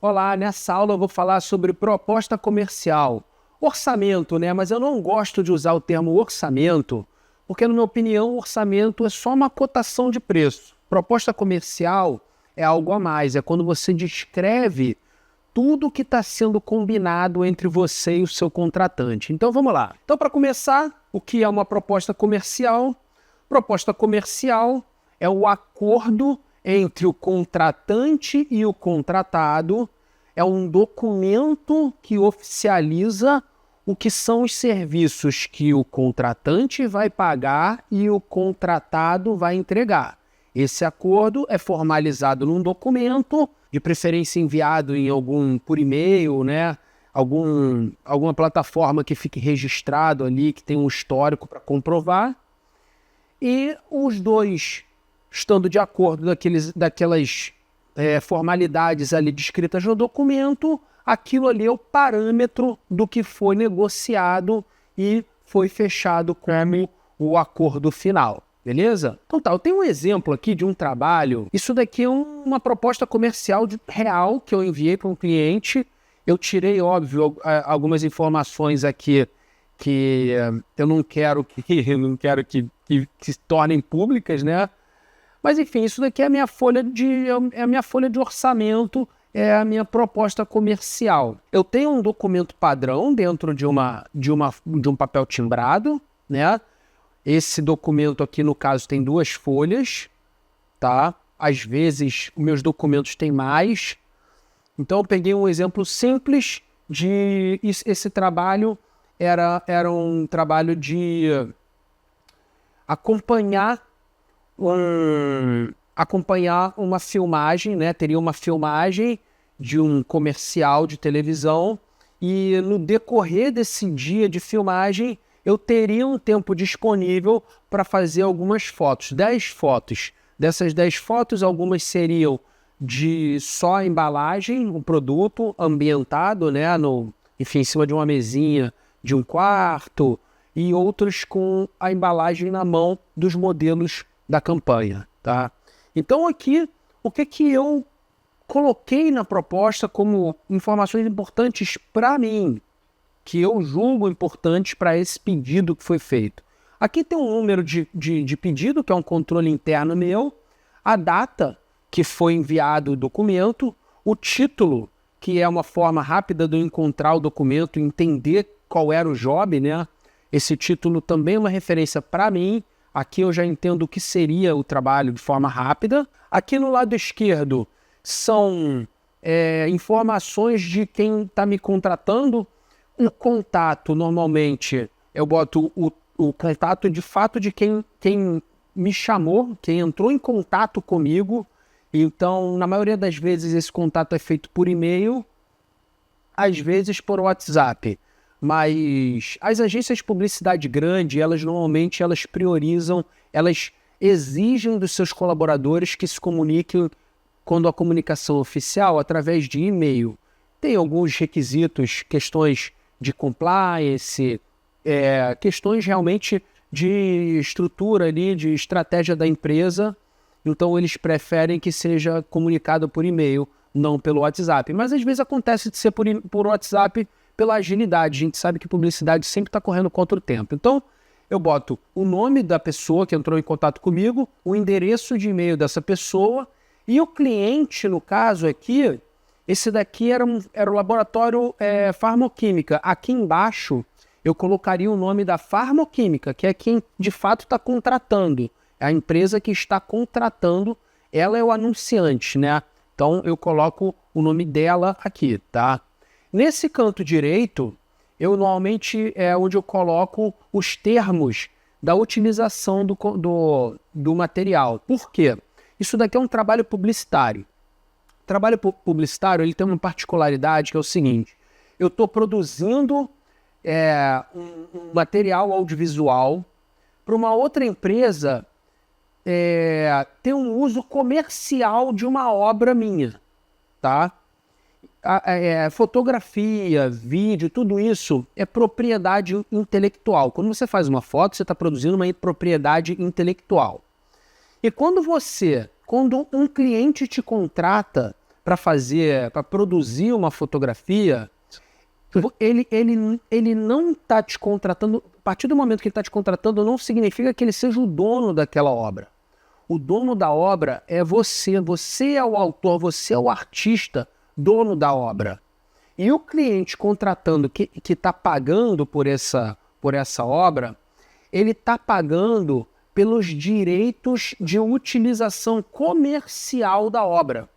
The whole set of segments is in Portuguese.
Olá, nessa aula eu vou falar sobre proposta comercial. Orçamento, né? Mas eu não gosto de usar o termo orçamento, porque, na minha opinião, o orçamento é só uma cotação de preço. Proposta comercial é algo a mais, é quando você descreve tudo que está sendo combinado entre você e o seu contratante. Então vamos lá. Então, para começar, o que é uma proposta comercial? Proposta comercial é o acordo entre o contratante e o contratado, é um documento que oficializa o que são os serviços que o contratante vai pagar e o contratado vai entregar. Esse acordo é formalizado num documento, de preferência enviado por e-mail, né? Alguma plataforma que fique registrado ali, que tem um histórico para comprovar. E os dois, estando de acordo daquelas formalidades ali descritas no documento, aquilo ali é o parâmetro do que foi negociado e foi fechado como o acordo final, beleza? Então tá, eu tenho um exemplo aqui de um trabalho. Isso daqui é uma proposta comercial real que eu enviei para um cliente. Eu tirei, óbvio, algumas informações aqui que eu não quero que se tornem públicas, né? Mas enfim, isso daqui é a minha folha de orçamento, é a minha proposta comercial. Eu tenho um documento padrão dentro de um papel timbrado, né? Esse documento aqui, no caso, tem 2 folhas, tá? Às vezes, os meus documentos têm mais. Então, eu peguei um exemplo simples de... Esse trabalho era um trabalho de acompanhar uma filmagem, né? Teria uma filmagem de um comercial de televisão e no decorrer desse dia de filmagem eu teria um tempo disponível para fazer algumas fotos, 10 fotos. Dessas 10 fotos, algumas seriam de só a embalagem, um produto ambientado, né? Enfim, em cima de uma mesinha de um quarto, e outros com a embalagem na mão dos modelos da campanha, tá? Então aqui, o que eu coloquei na proposta como informações importantes para mim, que eu julgo importantes para esse pedido que foi feito. Aqui tem um número de pedido, que é um controle interno meu, a data que foi enviado o documento, o título, que é uma forma rápida de eu encontrar o documento e entender qual era o job, né? Esse título também é uma referência para mim. Aqui eu já entendo o que seria o trabalho de forma rápida. Aqui no lado esquerdo são informações de quem está me contratando. O contato, normalmente, eu boto o contato de fato de quem me chamou, quem entrou em contato comigo. Então, na maioria das vezes, esse contato é feito por e-mail, às vezes por WhatsApp. Mas as agências de publicidade grande, normalmente priorizam, elas exigem dos seus colaboradores que se comuniquem quando a comunicação oficial através de e-mail. Tem alguns requisitos, questões de compliance, questões realmente de estrutura ali, de estratégia da empresa. Então eles preferem que seja comunicado por e-mail, não pelo WhatsApp. Mas às vezes acontece de ser por WhatsApp, pela agilidade. A gente sabe que publicidade sempre está correndo contra o tempo. Então, eu boto o nome da pessoa que entrou em contato comigo, o endereço de e-mail dessa pessoa e o cliente, no caso aqui, esse daqui era o laboratório Farmoquímica. Aqui embaixo, eu colocaria o nome da Farmoquímica, que é quem de fato está contratando. É a empresa que está contratando, ela é o anunciante, né? Então, eu coloco o nome dela aqui, tá? Nesse canto direito, eu normalmente é onde eu coloco os termos da utilização do material. Por quê? Isso daqui é um trabalho publicitário. O trabalho publicitário ele tem uma particularidade que é o seguinte: eu estou produzindo um material audiovisual para uma outra empresa ter um uso comercial de uma obra minha, tá? Fotografia, vídeo, tudo isso é propriedade intelectual. Quando você faz uma foto, você está produzindo uma propriedade intelectual. E quando um cliente te contrata para produzir uma fotografia, ele não está te contratando. A partir do momento que ele está te contratando, não significa que ele seja o dono daquela obra. O dono da obra é você. Você é o autor, você é o artista, dono da obra. E o cliente contratando, que está pagando por essa obra, ele está pagando pelos direitos de utilização comercial da obra.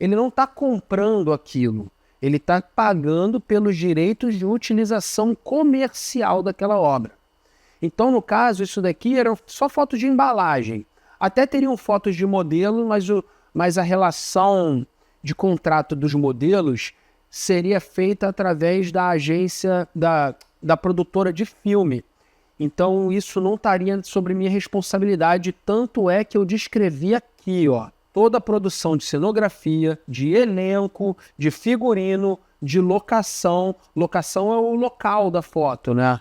Ele não está comprando aquilo. Ele está pagando pelos direitos de utilização comercial daquela obra. Então, no caso, isso daqui eram só fotos de embalagem. Até teriam fotos de modelo, mas a relação de contrato dos modelos seria feita através da agência, da produtora de filme. Então, isso não estaria sobre minha responsabilidade, tanto é que eu descrevi aqui, ó, toda a produção de cenografia, de elenco, de figurino, de locação. Locação é o local da foto, né?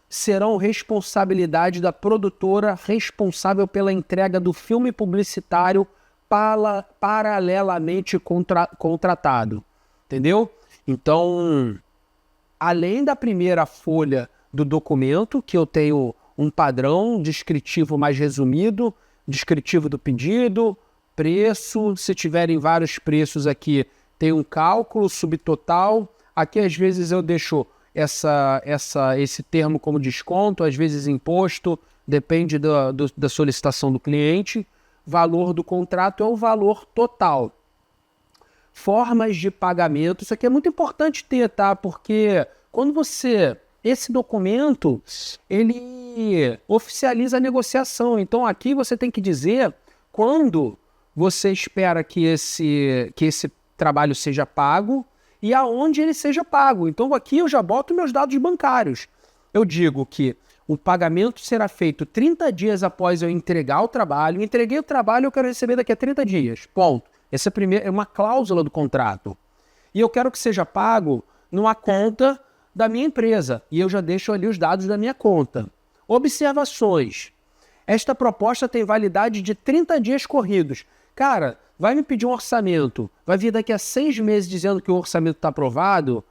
Serão responsabilidade da produtora responsável pela entrega do filme publicitário paralelamente contratado. Entendeu? Então, além da primeira folha do documento, que eu tenho um padrão descritivo mais resumido, descritivo do pedido, preço, se tiverem vários preços aqui, tem um cálculo subtotal. Aqui, às vezes, eu deixo esse termo como desconto, às vezes imposto, depende da solicitação do cliente. Valor do contrato é o valor total. Formas de pagamento, isso aqui é muito importante ter, tá? Porque quando esse documento, ele oficializa a negociação. Então aqui você tem que dizer quando você espera que esse trabalho seja pago e aonde ele seja pago. Então aqui eu já boto meus dados bancários. Eu digo que o pagamento será feito 30 dias após eu entregar o trabalho. Entreguei o trabalho, eu quero receber daqui a 30 dias. Ponto. Essa é uma cláusula do contrato. E eu quero que seja pago numa conta da minha empresa. E eu já deixo ali os dados da minha conta. Observações. Esta proposta tem validade de 30 dias corridos. Cara, vai me pedir um orçamento. Vai vir daqui a 6 meses dizendo que o orçamento está aprovado.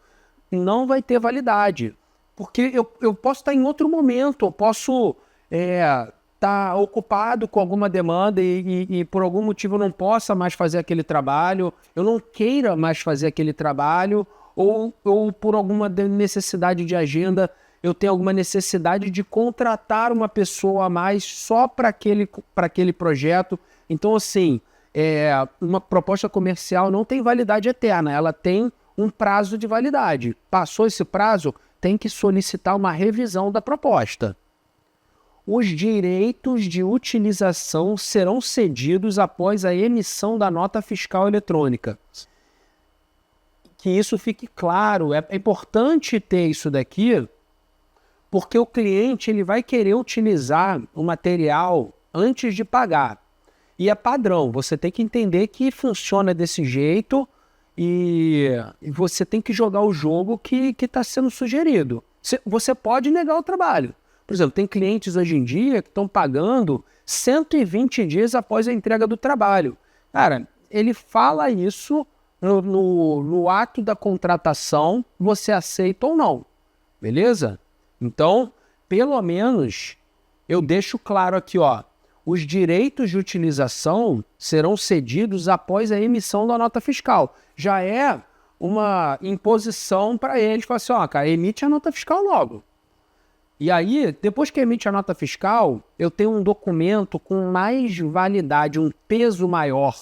Não vai ter validade. Porque eu posso estar em outro momento. Eu posso estar ocupado com alguma demanda e por algum motivo eu não possa mais fazer aquele trabalho, eu não queira mais fazer aquele trabalho, ou por alguma necessidade de agenda, eu tenho alguma necessidade de contratar uma pessoa a mais só para aquele projeto. Então, assim, uma proposta comercial não tem validade eterna, ela tem um prazo de validade. Passou esse prazo, tem que solicitar uma revisão da proposta. Os direitos de utilização serão cedidos após a emissão da nota fiscal eletrônica. Que isso fique claro, é importante ter isso daqui, porque o cliente ele vai querer utilizar o material antes de pagar. E é padrão, você tem que entender que funciona desse jeito e você tem que jogar o jogo que está sendo sugerido. Você pode negar o trabalho. Por exemplo, tem clientes hoje em dia que estão pagando 120 dias após a entrega do trabalho. Cara, ele fala isso no ato da contratação, você aceita ou não, beleza? Então, pelo menos, eu deixo claro aqui, ó, os direitos de utilização serão cedidos após a emissão da nota fiscal. Já é uma imposição para eles, falar assim, ó, cara, emite a nota fiscal logo. E aí, depois que emite a nota fiscal, eu tenho um documento com mais validade, um peso maior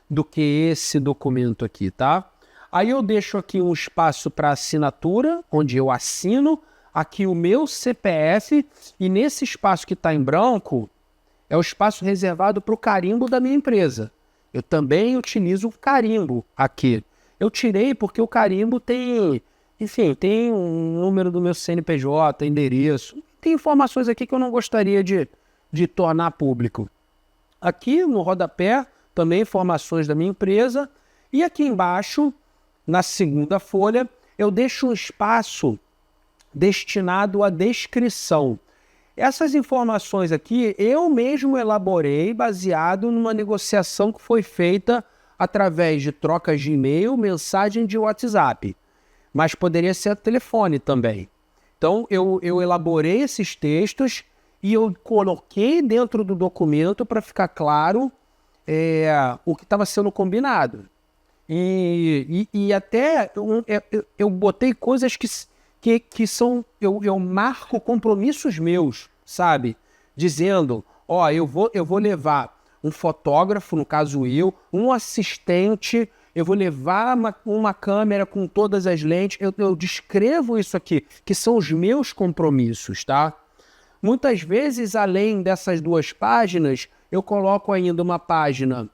do que esse documento aqui, tá? Aí eu deixo aqui um espaço para assinatura, onde eu assino, aqui o meu CPF, e nesse espaço que está em branco, é o espaço reservado para o carimbo da minha empresa. Eu também utilizo o carimbo aqui. Eu tirei porque o carimbo tem... Enfim, tem um número do meu CNPJ, endereço. Tem informações aqui que eu não gostaria de tornar público. Aqui no rodapé, também informações da minha empresa. E aqui embaixo, na segunda folha, eu deixo um espaço destinado à descrição. Essas informações aqui, eu mesmo elaborei baseado numa negociação que foi feita através de trocas de e-mail, mensagem de WhatsApp, mas poderia ser telefone também. Então, eu elaborei esses textos e eu coloquei dentro do documento para ficar claro o que estava sendo combinado. E até eu botei coisas que são... Eu marco compromissos meus, sabe? Dizendo, eu vou levar um fotógrafo, no caso um assistente, eu vou levar uma câmera com todas as lentes, eu descrevo isso aqui, que são os meus compromissos, tá? Muitas vezes, além dessas 2 páginas, eu coloco ainda uma página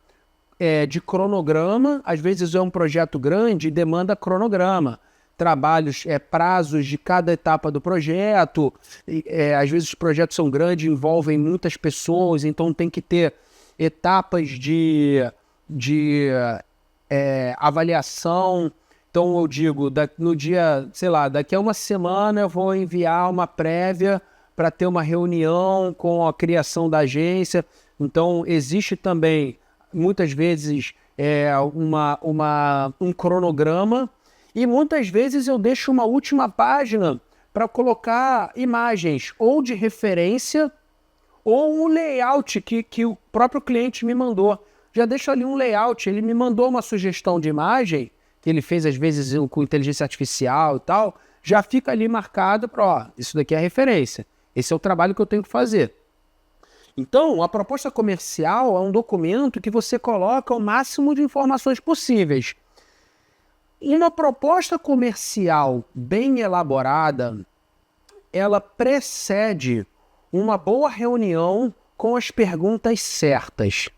de cronograma. Às vezes é um projeto grande e demanda cronograma, trabalhos, prazos de cada etapa do projeto, às vezes os projetos são grandes, envolvem muitas pessoas, então tem que ter etapas de avaliação. Então eu digo, no dia, sei lá, daqui a uma semana eu vou enviar uma prévia para ter uma reunião com a criação da agência. Então existe também, muitas vezes, um cronograma, e muitas vezes eu deixo uma última página para colocar imagens, ou de referência, ou um layout que o próprio cliente me mandou. Já deixo ali um layout, ele me mandou uma sugestão de imagem, que ele fez às vezes com inteligência artificial e tal, já fica ali marcado para, isso daqui é a referência, esse é o trabalho que eu tenho que fazer. Então, a proposta comercial é um documento que você coloca o máximo de informações possíveis. Uma proposta comercial bem elaborada, ela precede uma boa reunião com as perguntas certas.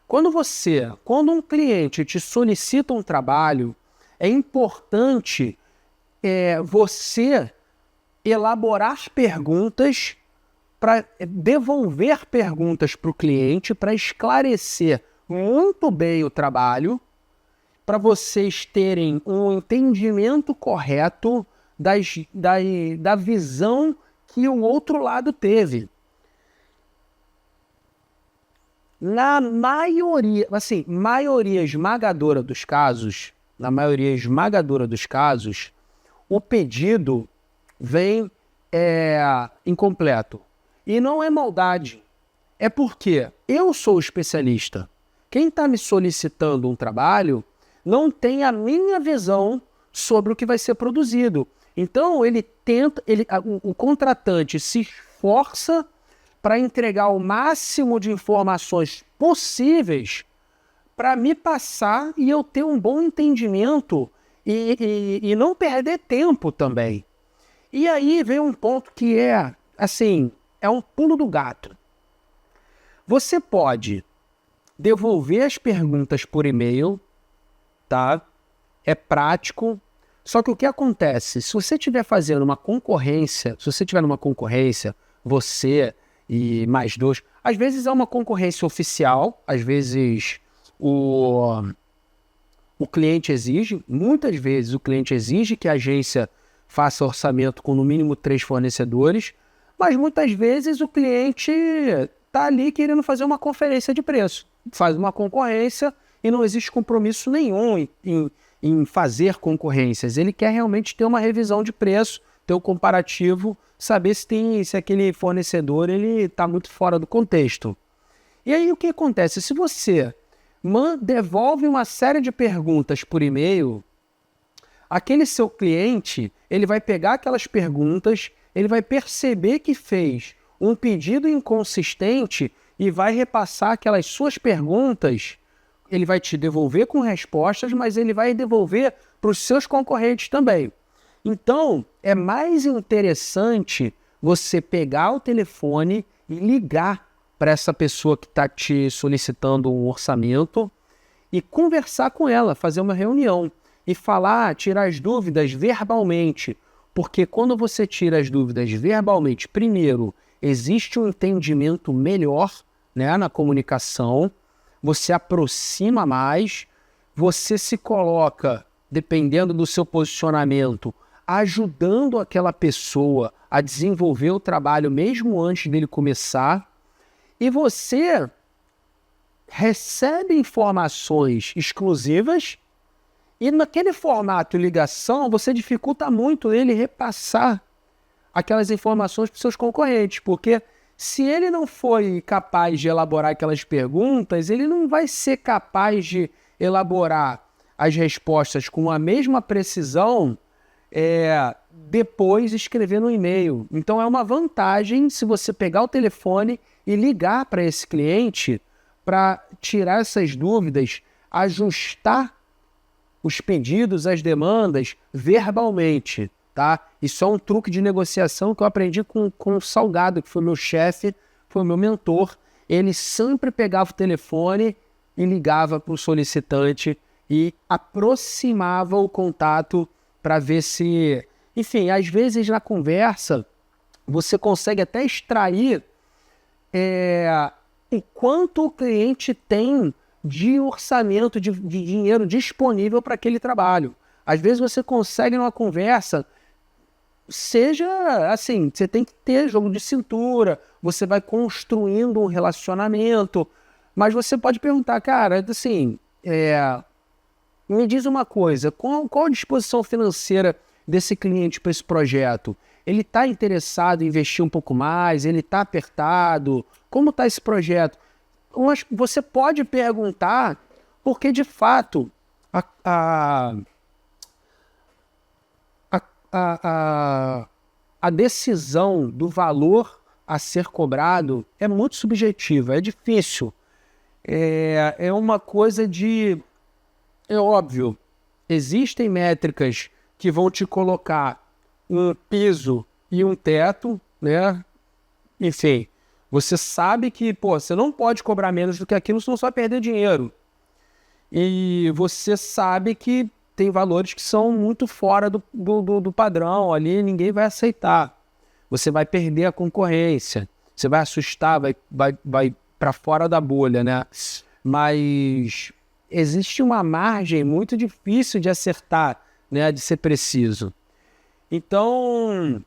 Quando um cliente te solicita um trabalho, é importante você elaborar perguntas, para devolver perguntas para o cliente, para esclarecer muito bem o trabalho, para vocês terem um entendimento correto da visão que o outro lado teve. Na maioria esmagadora dos casos, o pedido vem incompleto. E não é maldade, é porque eu sou especialista. Quem está me solicitando um trabalho não tem a minha visão sobre o que vai ser produzido. Então, o contratante se esforça para entregar o máximo de informações possíveis para me passar e eu ter um bom entendimento e não perder tempo também. E aí vem um ponto que é um pulo do gato. Você pode devolver as perguntas por e-mail, tá? É prático. Só que o que acontece? Se você estiver fazendo uma concorrência, você e mais 2, às vezes é uma concorrência oficial, às vezes o cliente exige, muitas vezes o cliente exige que a agência faça orçamento com no mínimo 3 fornecedores, mas muitas vezes o cliente está ali querendo fazer uma conferência de preço. Faz uma concorrência e não existe compromisso nenhum em fazer concorrências. Ele quer realmente ter uma revisão de preço, ter um comparativo, saber se aquele fornecedor está muito fora do contexto. E aí o que acontece? Se você devolve uma série de perguntas por e-mail, aquele seu cliente, ele vai pegar aquelas perguntas, ele vai perceber que fez um pedido inconsistente e vai repassar aquelas suas perguntas. Ele vai te devolver com respostas, mas ele vai devolver para os seus concorrentes também. Então, é mais interessante você pegar o telefone e ligar para essa pessoa que está te solicitando um orçamento e conversar com ela, fazer uma reunião e tirar as dúvidas verbalmente. Porque quando você tira as dúvidas verbalmente, primeiro, existe um entendimento melhor, né, na comunicação, você aproxima mais, você se coloca, dependendo do seu posicionamento, ajudando aquela pessoa a desenvolver o trabalho mesmo antes dele começar, e você recebe informações exclusivas e naquele formato ligação você dificulta muito ele repassar aquelas informações para os seus concorrentes, porque se ele não foi capaz de elaborar aquelas perguntas, ele não vai ser capaz de elaborar as respostas com a mesma precisão depois escrever no e-mail. Então é uma vantagem se você pegar o telefone e ligar para esse cliente para tirar essas dúvidas, ajustar os pedidos, as demandas verbalmente, tá? Isso é um truque de negociação que eu aprendi com o Salgado, que foi meu chefe, foi meu mentor. Ele sempre pegava o telefone e ligava para o solicitante e aproximava o contato para ver se... Enfim, às vezes na conversa você consegue até extrair o quanto o cliente tem de orçamento, de dinheiro disponível para aquele trabalho. Às vezes você consegue numa conversa, seja assim, você tem que ter jogo de cintura, você vai construindo um relacionamento, mas você pode perguntar, cara, assim, me diz uma coisa, qual a disposição financeira desse cliente para esse projeto? Ele está interessado em investir um pouco mais? Ele está apertado? Como está esse projeto? Você pode perguntar, porque de fato a decisão do valor a ser cobrado é muito subjetiva, é difícil. É uma coisa de... É óbvio, existem métricas que vão te colocar um piso e um teto, né? Enfim, você sabe que, você não pode cobrar menos do que aquilo, senão você vai perder dinheiro. E você sabe que tem valores que são muito fora do padrão ali, ninguém vai aceitar. Você vai perder a concorrência, você vai assustar, vai para fora da bolha, né? Mas existe uma margem muito difícil de acertar, né? De ser preciso. Então,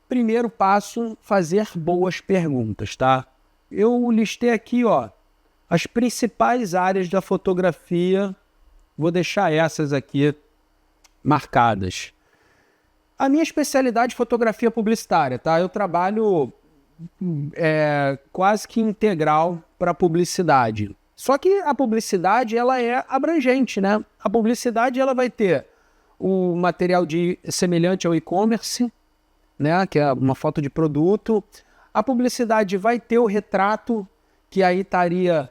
primeiro passo, fazer boas perguntas, tá? Eu listei aqui, as principais áreas da fotografia. Vou deixar essas aqui marcadas. A minha especialidade é fotografia publicitária, tá? Eu trabalho quase que integral para publicidade. Só que a publicidade, ela é abrangente, né? A publicidade, ela vai ter o material semelhante ao e-commerce, né? Que é uma foto de produto. A publicidade vai ter o retrato, que aí estaria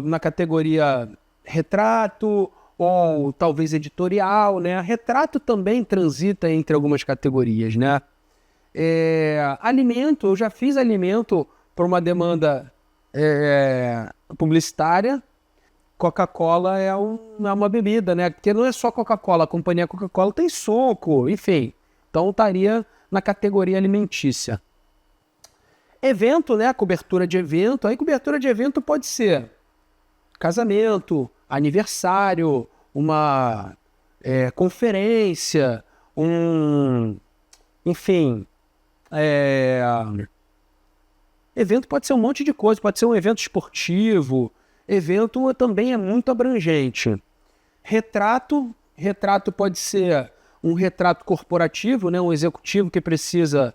na categoria retrato ou talvez editorial, né? Retrato também transita entre algumas categorias, né? Alimento, eu já fiz alimento para uma demanda publicitária. Coca-Cola é uma bebida, né? Porque não é só Coca-Cola, a companhia Coca-Cola tem suco, enfim. Então estaria na categoria alimentícia. Evento, né? Cobertura de evento. Aí cobertura de evento pode ser casamento, aniversário, uma conferência, enfim. Evento pode ser um monte de coisa, pode ser um evento esportivo. Evento também é muito abrangente. Retrato pode ser um retrato corporativo, né? Um executivo que precisa...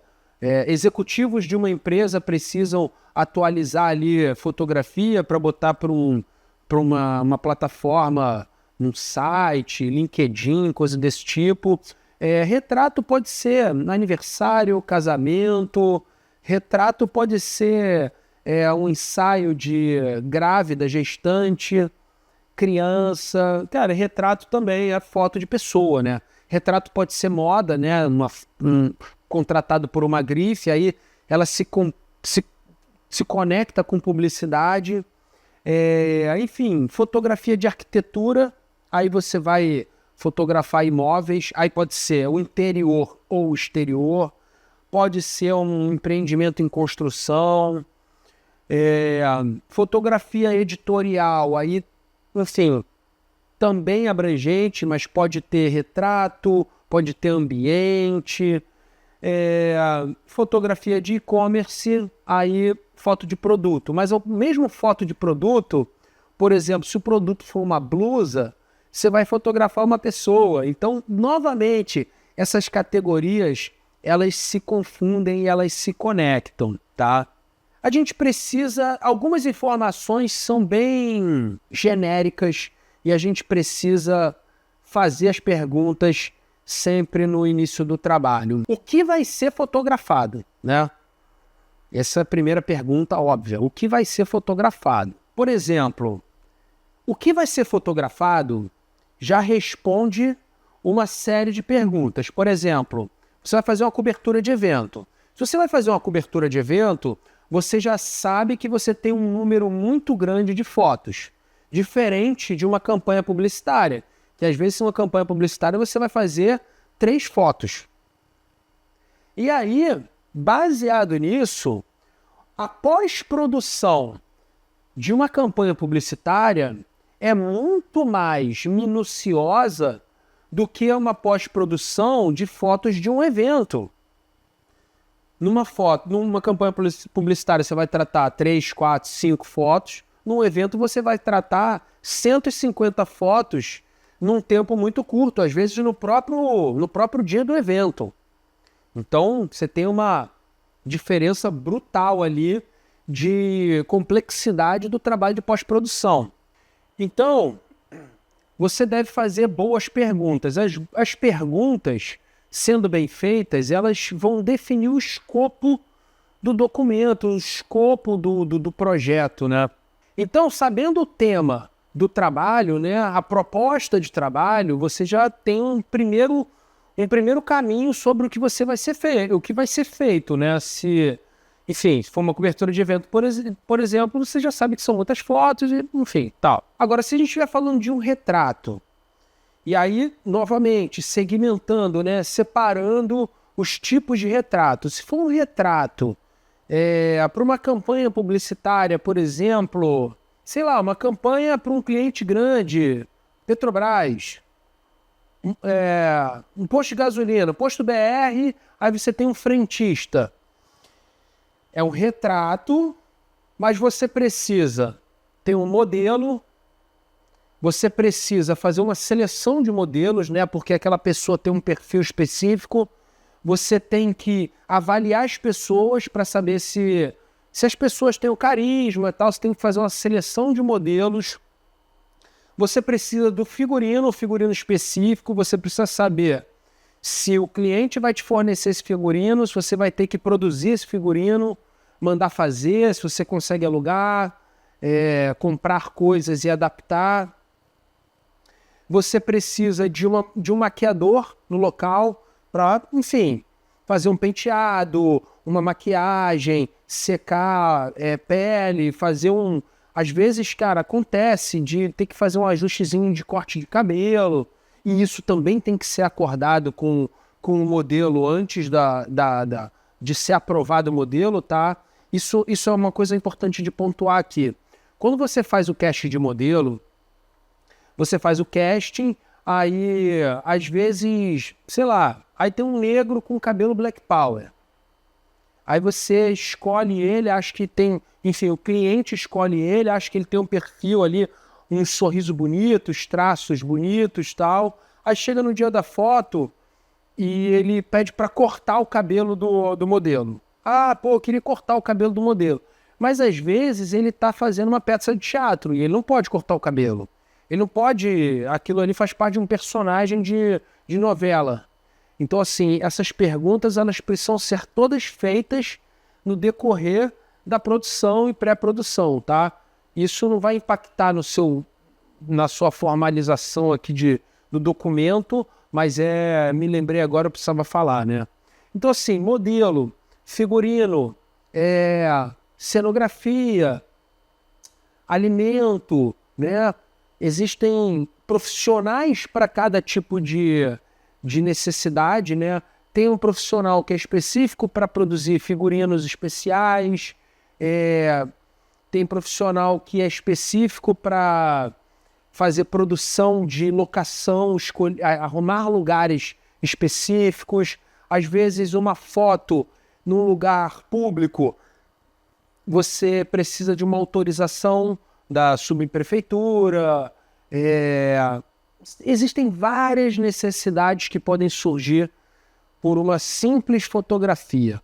executivos de uma empresa precisam atualizar ali fotografia para botar para uma plataforma, um site, LinkedIn, coisa desse tipo. Retrato pode ser aniversário, casamento. Retrato pode ser um ensaio de grávida, gestante, criança. Cara, retrato também é foto de pessoa, né? Retrato pode ser moda, né? Contratado por uma grife, aí ela se conecta com publicidade. Enfim, fotografia de arquitetura, aí você vai fotografar imóveis, aí pode ser o interior ou o exterior, pode ser um empreendimento em construção, fotografia editorial, aí, assim, também abrangente, mas pode ter retrato, pode ter ambiente, fotografia de e-commerce, aí foto de produto. Mas o mesmo foto de produto, por exemplo, se o produto for uma blusa, você vai fotografar uma pessoa. Então, novamente, essas categorias, elas se confundem e elas se conectam, tá? A gente precisa... Algumas informações são bem genéricas e a gente precisa fazer as perguntas sempre no início do trabalho. O que vai ser fotografado, né? Essa é a primeira pergunta óbvia. O que vai ser fotografado? Por exemplo, o que vai ser fotografado já responde uma série de perguntas. Por exemplo, você vai fazer uma cobertura de evento. Se você vai fazer uma cobertura de evento, você já sabe que você tem um número muito grande de fotos, diferente de uma campanha publicitária, que às vezes, em uma campanha publicitária, você vai fazer 3 fotos. E aí, baseado nisso, a pós-produção de uma campanha publicitária é muito mais minuciosa do que uma pós-produção de fotos de um evento. Numa campanha publicitária, você vai tratar 3, 4, 5 fotos. Num evento, você vai tratar 150 fotos num tempo muito curto, às vezes no próprio dia do evento. Então, você tem uma diferença brutal ali de complexidade do trabalho de pós-produção. Então, você deve fazer boas perguntas. As perguntas, sendo bem feitas, elas vão definir o escopo do documento, o escopo do projeto, né? Então, sabendo o tema do trabalho, né, a proposta de trabalho, você já tem um primeiro caminho sobre o que vai ser feito, né? Se for uma cobertura de evento, por exemplo, você já sabe que são muitas fotos, enfim, tal. Agora, se a gente estiver falando de um retrato, e aí, novamente, segmentando, né, separando os tipos de retrato. Se for um retrato para uma campanha publicitária, por exemplo, sei lá, uma campanha para um cliente grande, Petrobras, um posto de gasolina, posto BR, aí você tem um frentista. É um retrato, mas você precisa ter um modelo, você precisa fazer uma seleção de modelos, né? Porque aquela pessoa tem um perfil específico, você tem que avaliar as pessoas para saber se as pessoas têm o carisma e tal, você tem que fazer uma seleção de modelos. Você precisa do figurino específico, você precisa saber se o cliente vai te fornecer esse figurino, se você vai ter que produzir esse figurino, mandar fazer, se você consegue alugar, comprar coisas e adaptar. Você precisa de um maquiador no local para, enfim, fazer um penteado, uma maquiagem, secar pele, fazer um... Às vezes, cara, acontece de ter que fazer um ajustezinho de corte de cabelo, e isso também tem que ser acordado com o modelo antes de ser aprovado o modelo, tá? Isso é uma coisa importante de pontuar aqui. Quando você faz o casting de modelo, você faz o casting, aí, às vezes, sei lá, aí tem um negro com cabelo Black Power. Aí você escolhe ele, acha que tem... Enfim, o cliente escolhe ele, acha que ele tem um perfil ali, um sorriso bonito, os traços bonitos e tal. Aí chega no dia da foto e ele pede para cortar o cabelo do modelo. Ah, pô, eu queria cortar o cabelo do modelo. Mas às vezes ele está fazendo uma peça de teatro e ele não pode cortar o cabelo. Ele não pode... Aquilo ali faz parte de um personagem de novela. Então, assim, essas perguntas, elas precisam ser todas feitas no decorrer da produção e pré-produção, tá? Isso não vai impactar na sua formalização aqui do documento, mas me lembrei agora, eu precisava falar, né? Então, assim, modelo, figurino, cenografia, alimento, né? Existem profissionais para cada tipo de necessidade, né? Tem um profissional que é específico para produzir figurinos especiais, tem profissional que é específico para fazer produção de locação, arrumar lugares específicos. Às vezes uma foto num lugar público, você precisa de uma autorização da subprefeitura. Existem várias necessidades que podem surgir por uma simples fotografia.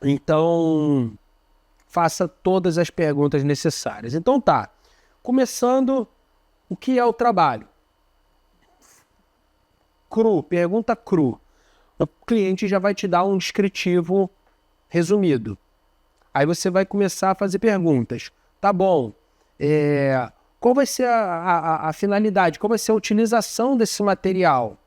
Então, faça todas as perguntas necessárias. Então tá, começando, o que é o trabalho? Pergunta cru. O cliente já vai te dar um descritivo resumido. Aí você vai começar a fazer perguntas. Tá bom, qual vai ser a finalidade? Qual vai ser a utilização desse material?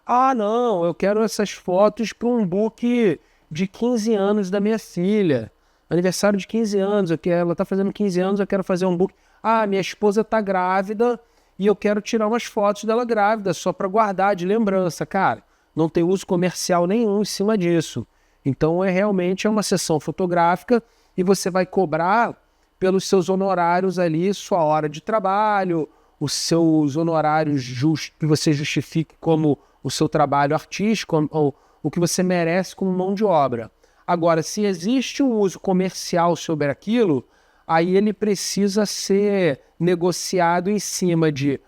Ah, não, eu quero essas fotos para um book de 15 anos da minha filha. Aniversário de 15 anos, ela está fazendo 15 anos, eu quero fazer um book. Ah, minha esposa está grávida e eu quero tirar umas fotos dela grávida, só para guardar de lembrança. Cara, não tem uso comercial nenhum em cima disso. Então, realmente uma sessão fotográfica e você vai cobrar pelos seus honorários ali, sua hora de trabalho, os seus honorários que você justifique como o seu trabalho artístico, ou o que você merece como mão de obra. Agora, se existe um uso comercial sobre aquilo, aí ele precisa ser negociado em cima de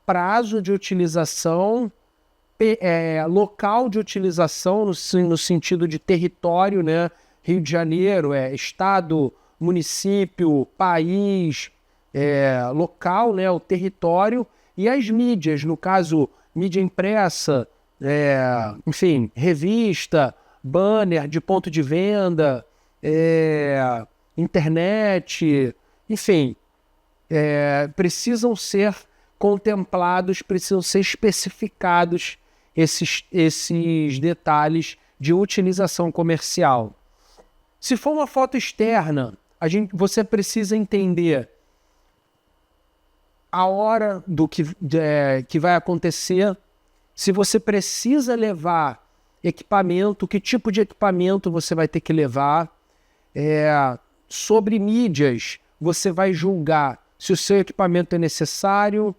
prazo de utilização, local de utilização, no sentido de território, né? Rio de Janeiro, estado, município, país, local, né? O território, e as mídias, no caso, mídia impressa, enfim, revista, banner de ponto de venda, internet, enfim, precisam ser contemplados, precisam ser especificados esses detalhes de utilização comercial. Se for uma foto externa, você precisa entender a hora que vai acontecer, se você precisa levar equipamento, que tipo de equipamento você vai ter que levar. Sobre mídias, você vai julgar se o seu equipamento é necessário,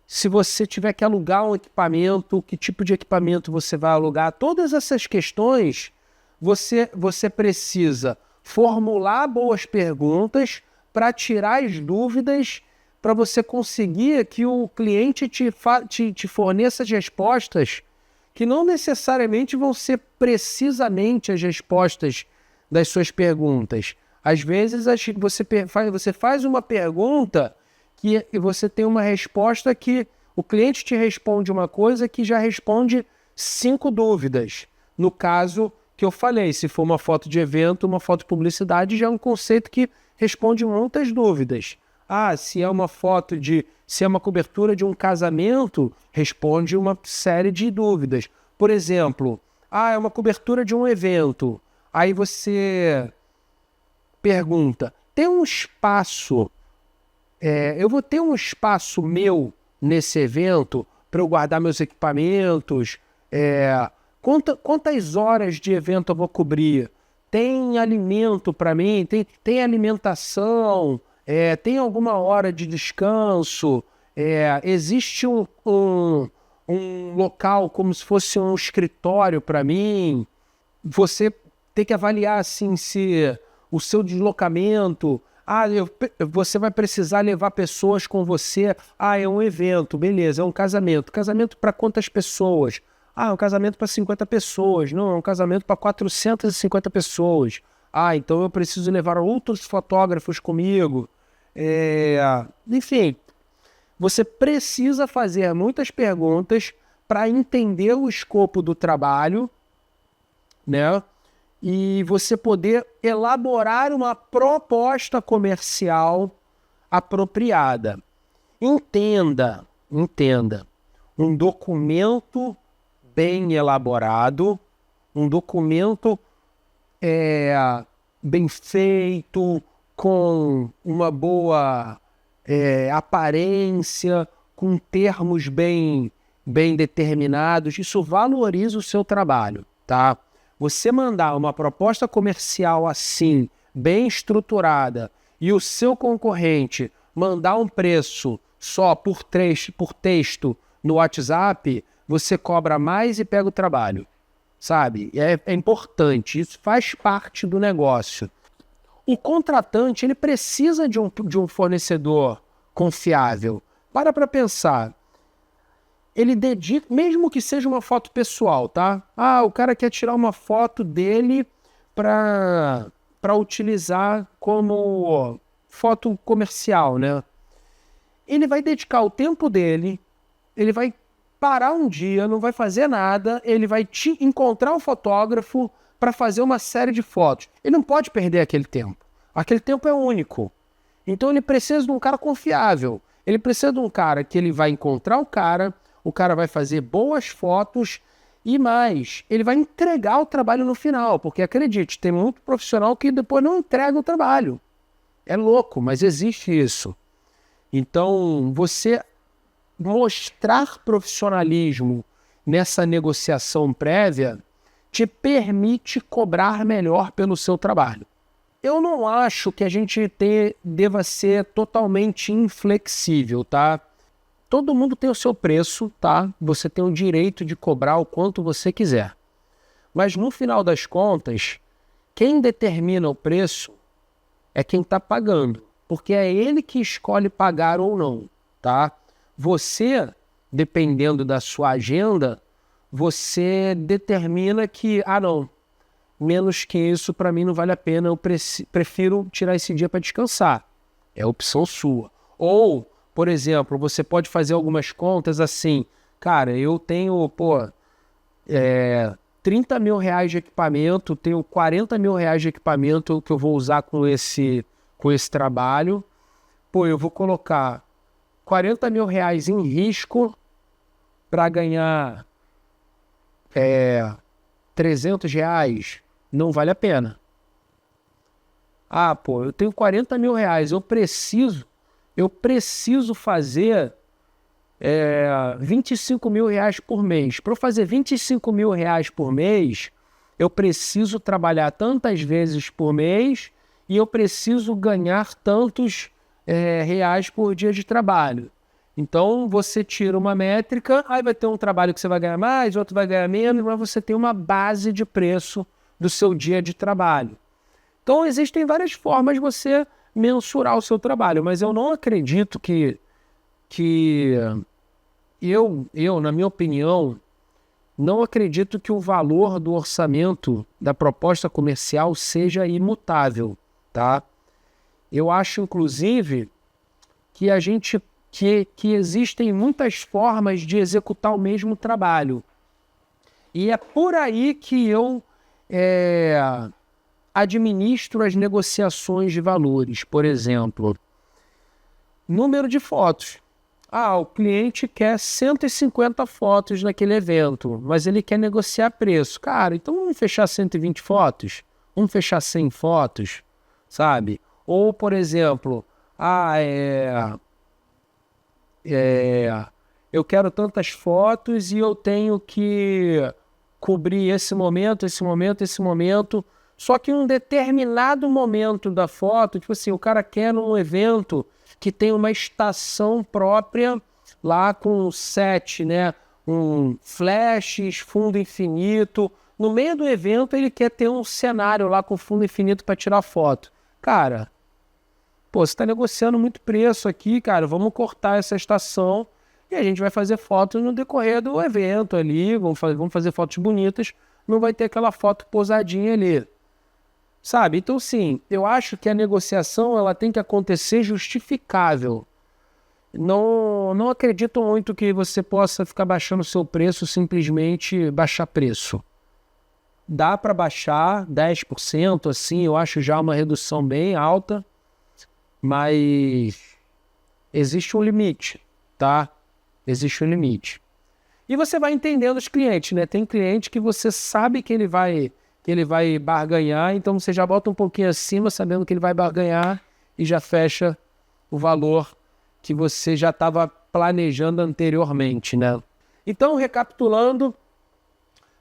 se você tiver que alugar um equipamento, que tipo de equipamento você vai alugar. Todas essas questões, você precisa formular boas perguntas para tirar as dúvidas, para você conseguir que o cliente te forneça as respostas que não necessariamente vão ser precisamente as respostas das suas perguntas. Às vezes você faz uma pergunta que você tem uma resposta que o cliente te responde uma coisa que já responde 5 dúvidas. No caso que eu falei, se for uma foto de evento, uma foto de publicidade, já é um conceito que responde muitas dúvidas. Se é uma cobertura de um casamento, responde uma série de dúvidas. Por exemplo, é uma cobertura de um evento. Aí você pergunta, tem um espaço, eu vou ter um espaço meu nesse evento para eu guardar meus equipamentos? Quantas horas de evento eu vou cobrir? Tem alimento para mim? Tem alimentação? Tem alguma hora de descanso? Existe um local como se fosse um escritório para mim? Você tem que avaliar assim, se o seu deslocamento... você vai precisar levar pessoas com você. É um evento, beleza, é um casamento. Casamento para quantas pessoas? É um casamento para 50 pessoas. Não, é um casamento para 450 pessoas. Então eu preciso levar outros fotógrafos comigo. Enfim, você precisa fazer muitas perguntas para entender o escopo do trabalho, né? E você poder elaborar uma proposta comercial apropriada. Entenda, um documento bem elaborado, um documento bem feito, com uma boa aparência, com termos bem determinados, isso valoriza o seu trabalho, tá? Você mandar uma proposta comercial assim, bem estruturada, e o seu concorrente mandar um preço só por texto no WhatsApp, você cobra mais e pega o trabalho. sabe? É importante, isso faz parte do negócio. O contratante, ele precisa de um fornecedor confiável. Para pensar. Ele dedica, mesmo que seja uma foto pessoal, tá? O cara quer tirar uma foto dele para utilizar como foto comercial, né? Ele vai dedicar o tempo dele, ele vai parar um dia, não vai fazer nada, ele vai encontrar um fotógrafo para fazer uma série de fotos. Ele não pode perder aquele tempo. Aquele tempo é único. Então ele precisa de um cara confiável. Ele precisa de um cara que ele vai encontrar o cara vai fazer boas fotos e mais, ele vai entregar o trabalho no final, porque acredite, tem muito profissional que depois não entrega o trabalho. É louco, mas existe isso. Então, você mostrar profissionalismo nessa negociação prévia te permite cobrar melhor pelo seu trabalho. Eu não acho que a gente deva ser totalmente inflexível, tá? Todo mundo tem o seu preço, tá? Você tem o direito de cobrar o quanto você quiser. Mas no final das contas, quem determina o preço é quem está pagando, porque é ele que escolhe pagar ou não, tá? Você, dependendo da sua agenda, você determina que, não, menos que isso para mim não vale a pena, eu prefiro tirar esse dia para descansar. É opção sua. Ou, por exemplo, você pode fazer algumas contas assim, cara, eu tenho, 30 mil reais de equipamento, tenho 40 mil reais de equipamento que eu vou usar com esse trabalho, eu vou colocar 40 mil reais em risco para ganhar 300 reais, não vale a pena. Eu tenho 40 mil reais, eu preciso fazer 25 mil reais por mês. Para eu fazer 25 mil reais por mês, eu preciso trabalhar tantas vezes por mês e eu preciso ganhar tantos reais por dia de trabalho. Então, você tira uma métrica, aí vai ter um trabalho que você vai ganhar mais, outro vai ganhar menos, mas você tem uma base de preço do seu dia de trabalho. Então, existem várias formas de você mensurar o seu trabalho, mas eu não acredito que eu, na minha opinião, não acredito que o valor do orçamento da proposta comercial seja imutável, tá? Eu acho, inclusive, que que existem muitas formas de executar o mesmo trabalho. E é por aí que eu administro as negociações de valores. Por exemplo, número de fotos. O cliente quer 150 fotos naquele evento, mas ele quer negociar preço. Cara, então vamos fechar 120 fotos? Vamos fechar 100 fotos? Sabe? Ou, por exemplo, eu quero tantas fotos e eu tenho que cobrir esse momento, só que em um determinado momento da foto, tipo assim, o cara quer um evento que tem uma estação própria lá com set, né? Flashes, fundo infinito. No meio do evento ele quer ter um cenário lá com fundo infinito para tirar foto. Cara, você está negociando muito preço aqui, cara, vamos cortar essa estação e a gente vai fazer fotos no decorrer do evento ali, vamos fazer fotos bonitas, não vai ter aquela foto posadinha ali. Sabe? Então, sim, eu acho que a negociação ela tem que acontecer justificável. Não acredito muito que você possa ficar baixando o seu preço, simplesmente baixar preço. Dá para baixar 10%, assim, eu acho já uma redução bem alta, mas existe um limite, tá? Existe um limite. E você vai entendendo os clientes, né? Tem cliente que você sabe que ele vai barganhar, então você já bota um pouquinho acima, sabendo que ele vai barganhar e já fecha o valor que você já estava planejando anteriormente, né? Então, recapitulando,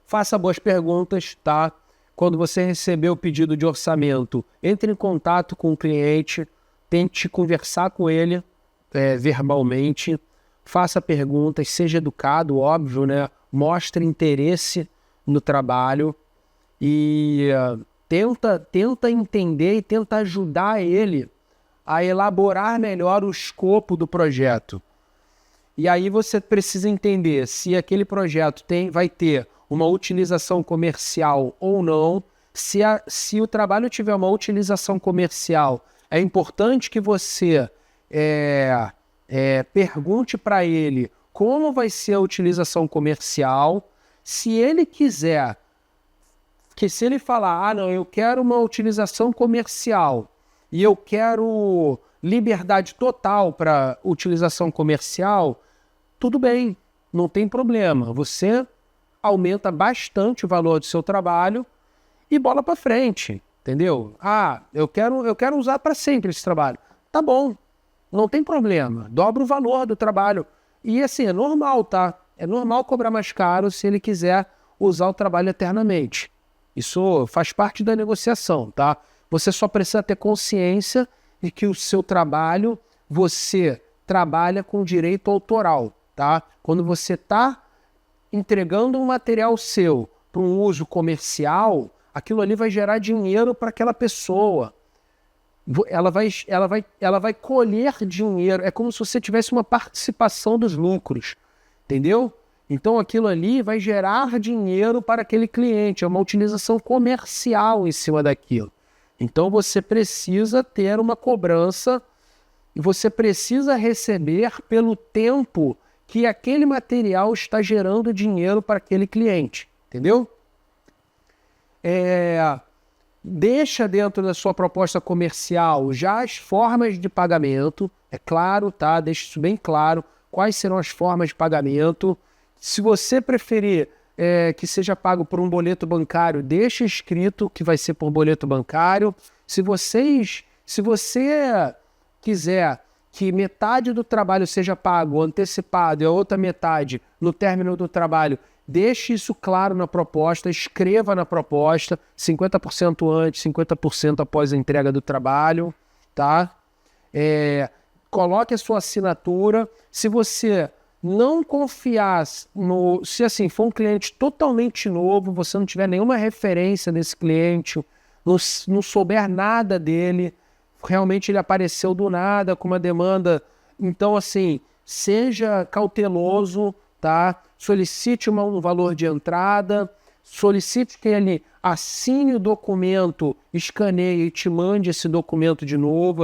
faça boas perguntas, tá? Quando você receber o pedido de orçamento, entre em contato com o cliente, tente conversar com ele verbalmente, faça perguntas, seja educado, óbvio, né? Mostre interesse no trabalho e tenta entender e tenta ajudar ele a elaborar melhor o escopo do projeto. E aí você precisa entender se aquele projeto vai ter uma utilização comercial ou não. Se o trabalho tiver uma utilização comercial, é importante que você pergunte para ele como vai ser a utilização comercial. Se ele quiser, se ele falar, não, eu quero uma utilização comercial e eu quero liberdade total para utilização comercial, tudo bem, não tem problema. Você aumenta bastante o valor do seu trabalho e bola para frente, entendeu? Eu quero usar para sempre esse trabalho. Tá bom, não tem problema. Dobra o valor do trabalho. E assim, é normal, tá? É normal cobrar mais caro se ele quiser usar o trabalho eternamente. Isso faz parte da negociação, tá? Você só precisa ter consciência de que o seu trabalho, você trabalha com direito autoral, tá? Quando você está entregando um material seu para um uso comercial, aquilo ali vai gerar dinheiro para aquela pessoa. Ela vai colher dinheiro. É como se você tivesse uma participação dos lucros, entendeu? Então aquilo ali vai gerar dinheiro para aquele cliente. É uma utilização comercial em cima daquilo. Então você precisa ter uma cobrança e você precisa receber pelo tempo que aquele material está gerando dinheiro para aquele cliente, entendeu? Deixa dentro da sua proposta comercial já as formas de pagamento, é claro, tá? Deixa isso bem claro, quais serão as formas de pagamento. Se você preferir que seja pago por um boleto bancário, deixa escrito que vai ser por boleto bancário. Se você quiser que metade do trabalho seja pago antecipado e a outra metade no término do trabalho, deixe isso claro na proposta, escreva na proposta, 50% antes, 50% após a entrega do trabalho, tá? Coloque a sua assinatura. Se você não confiar se assim for um cliente totalmente novo, você não tiver nenhuma referência desse cliente, não souber nada dele, realmente ele apareceu do nada com uma demanda, então assim, seja cauteloso, tá? Solicite um valor de entrada, solicite que ele assine o documento, escaneie e te mande esse documento de novo,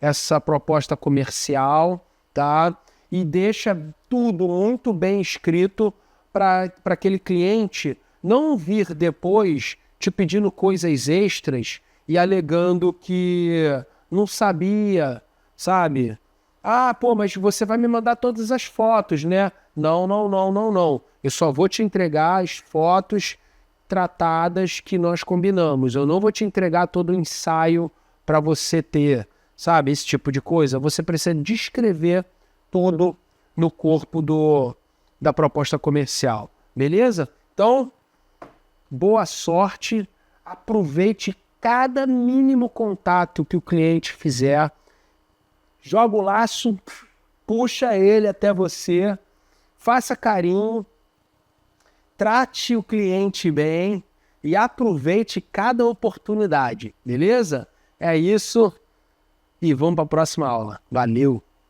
essa proposta comercial, tá? E deixa tudo muito bem escrito para aquele cliente não vir depois te pedindo coisas extras e alegando que não sabia, sabe? Mas você vai me mandar todas as fotos, né? Não. Eu só vou te entregar as fotos tratadas que nós combinamos. Eu não vou te entregar todo o ensaio para você ter, sabe? Esse tipo de coisa. Você precisa descrever tudo no corpo da proposta comercial. Beleza? Então, boa sorte. Aproveite cada mínimo contato que o cliente fizer. Joga o laço, puxa ele até você, faça carinho, trate o cliente bem e aproveite cada oportunidade, beleza? É isso e vamos para a próxima aula. Valeu!